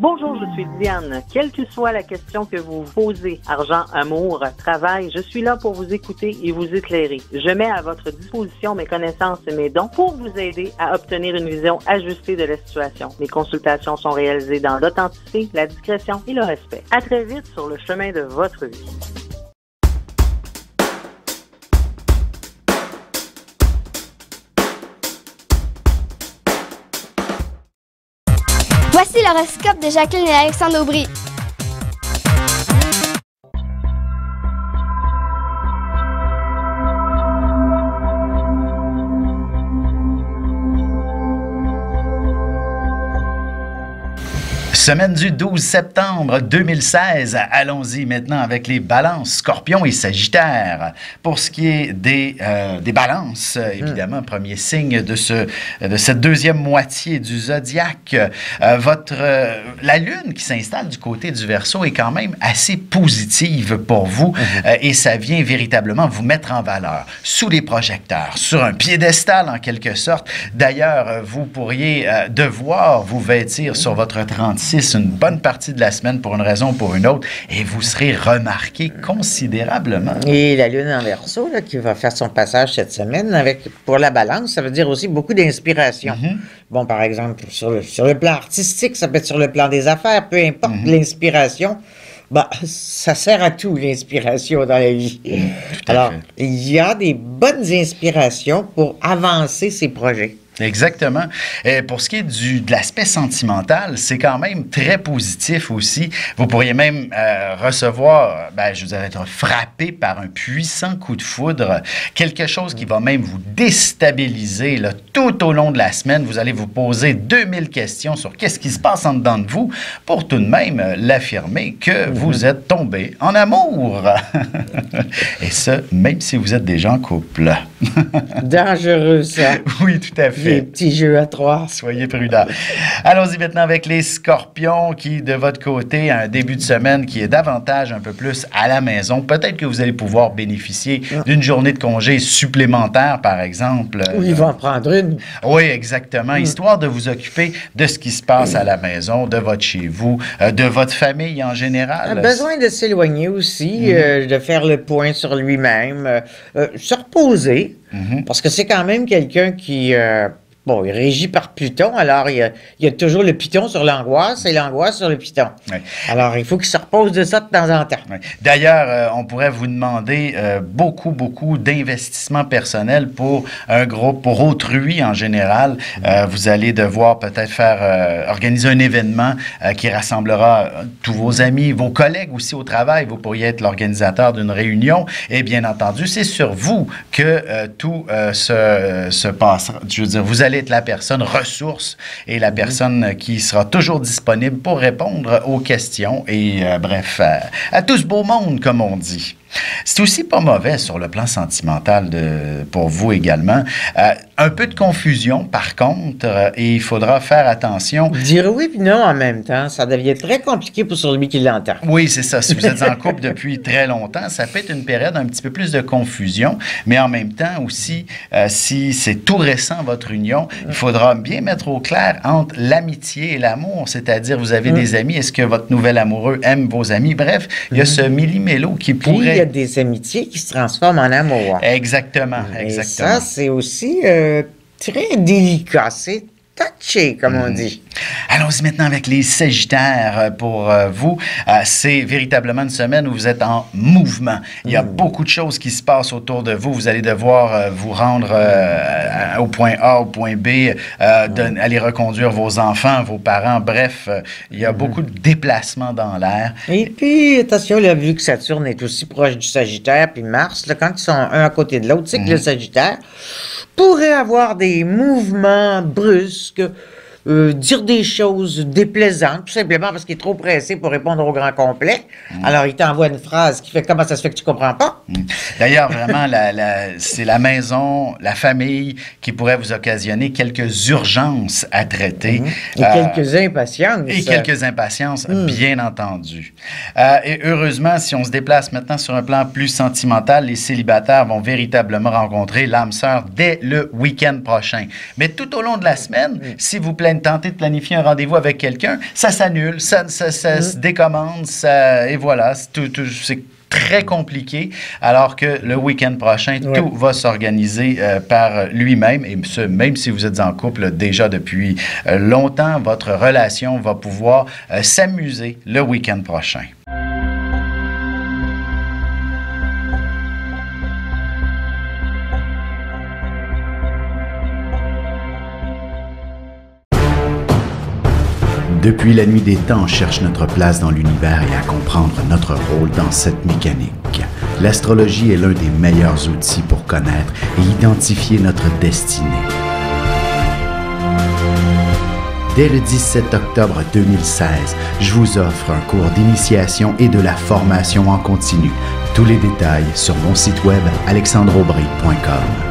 Bonjour, je suis Diane. Quelle que soit la question que vous posez, argent, amour, travail, je suis là pour vous écouter et vous éclairer. Je mets à votre disposition mes connaissances et mes dons pour vous aider à obtenir une vision ajustée de la situation. Mes consultations sont réalisées dans l'authenticité, la discrétion et le respect. À très vite sur le chemin de votre vie. Voici l'horoscope de Jacqueline et Alexandre Aubry. Semaine du 12 septembre 2016. Allons-y maintenant avec les balances, scorpions et sagittaires. Pour ce qui est des balances, évidemment, premier signe de cette deuxième moitié du zodiaque, la lune qui s'installe du côté du Verseau est quand même assez positive pour vous et ça vient véritablement vous mettre en valeur sous les projecteurs, sur un piédestal en quelque sorte. D'ailleurs, vous pourriez devoir vous vêtir sur votre 36 une bonne partie de la semaine pour une raison ou pour une autre, et vous serez remarqué considérablement. Et la lune en Verseau, là, qui va faire son passage cette semaine, pour la balance, ça veut dire aussi beaucoup d'inspiration. Bon, par exemple, sur le plan artistique, ça peut être sur le plan des affaires, peu importe l'inspiration. Bah, ça sert à tout, l'inspiration dans la vie. Alors, il y a des bonnes inspirations pour avancer ses projets. Exactement. Et pour ce qui est de l'aspect sentimental, c'est quand même très positif aussi. Vous pourriez même recevoir, je vous dirais, être frappé par un puissant coup de foudre, quelque chose qui va même vous déstabiliser là, tout au long de la semaine. Vous allez vous poser 2000 questions sur qu'est-ce qui se passe en dedans de vous pour tout de même l'affirmer que vous êtes tombé en amour. Et ça, même si vous êtes déjà en couple. Dangereux, ça. Oui, tout à fait. Les petits jeux à trois. Soyez prudents. Allons-y maintenant avec les scorpions qui, de votre côté, un début de semaine qui est davantage un peu plus à la maison. Peut-être que vous allez pouvoir bénéficier d'une journée de congé supplémentaire, par exemple. Ou ils vont en prendre une. Oui, exactement. Histoire de vous occuper de ce qui se passe à la maison, de votre chez vous, de votre famille en général. Besoin de s'éloigner aussi, de faire le point sur lui-même, se reposer. Parce que c'est quand même quelqu'un qui... il est régi par Pluton, alors il y a toujours le Python sur l'angoisse et l'angoisse sur le Python. Oui. Alors, il faut qu'il se repose de ça de temps en temps. Oui. D'ailleurs, on pourrait vous demander beaucoup d'investissements personnels pour un groupe, pour autrui en général. Vous allez devoir peut-être organiser un événement qui rassemblera tous vos amis, vos collègues aussi au travail. Vous pourriez être l'organisateur d'une réunion. Et bien entendu, c'est sur vous que tout se passera. Je veux dire, vous allez être la personne ressource et la personne qui sera toujours disponible pour répondre aux questions et bref, à tout ce beau monde, comme on dit. C'est aussi pas mauvais sur le plan sentimental pour vous également. Un peu de confusion, par contre, et il faudra faire attention. Dire oui puis non en même temps, ça devient très compliqué pour celui qui l'entend. Oui, c'est ça. Si vous êtes en couple depuis très longtemps, ça peut être une période un petit peu plus de confusion, mais en même temps aussi, si c'est tout récent, votre union, il faudra bien mettre au clair entre l'amitié et l'amour, c'est-à-dire vous avez des amis, est-ce que votre nouvel amoureux aime vos amis? Bref, il y a ce millimélo qui pourrait... Il y a des amitiés qui se transforment en amour. Exactement, exactement. Et ça, c'est aussi très délicat. C'est touché, comme on dit. Allons-y maintenant avec les Sagittaires. Pour vous, c'est véritablement une semaine où vous êtes en mouvement. Il y a beaucoup de choses qui se passent autour de vous. Vous allez devoir vous rendre au point A, au point B, aller reconduire vos enfants, vos parents. Bref, il y a beaucoup de déplacements dans l'air. Et puis, attention, là, vu que Saturne est aussi proche du Sagittaire, puis Mars, là, quand ils sont un à côté de l'autre, c'est que le Sagittaire pourrait avoir des mouvements brusques, dire des choses déplaisantes, tout simplement parce qu'il est trop pressé pour répondre au grand complet. Alors, il t'envoie une phrase qui fait « Comment ça se fait que tu comprends pas? » D'ailleurs, vraiment, c'est la maison, la famille qui pourrait vous occasionner quelques urgences à traiter. Et quelques impatiences. Et quelques impatiences, bien entendu. Et heureusement, si on se déplace maintenant sur un plan plus sentimental, les célibataires vont véritablement rencontrer l'âme sœur dès le week-end prochain. Mais tout au long de la semaine, si vous planifiez tenter de planifier un rendez-vous avec quelqu'un, ça s'annule, ça se décommande, et voilà, c'est très compliqué, alors que le week-end prochain, tout va s'organiser par lui-même, et ce, même si vous êtes en couple déjà depuis longtemps, votre relation va pouvoir s'amuser le week-end prochain. Depuis la nuit des temps, on cherche notre place dans l'univers et à comprendre notre rôle dans cette mécanique. L'astrologie est l'un des meilleurs outils pour connaître et identifier notre destinée. Dès le 17 octobre 2016, je vous offre un cours d'initiation et de la formation en continu. Tous les détails sur mon site web alexandreaubry.com.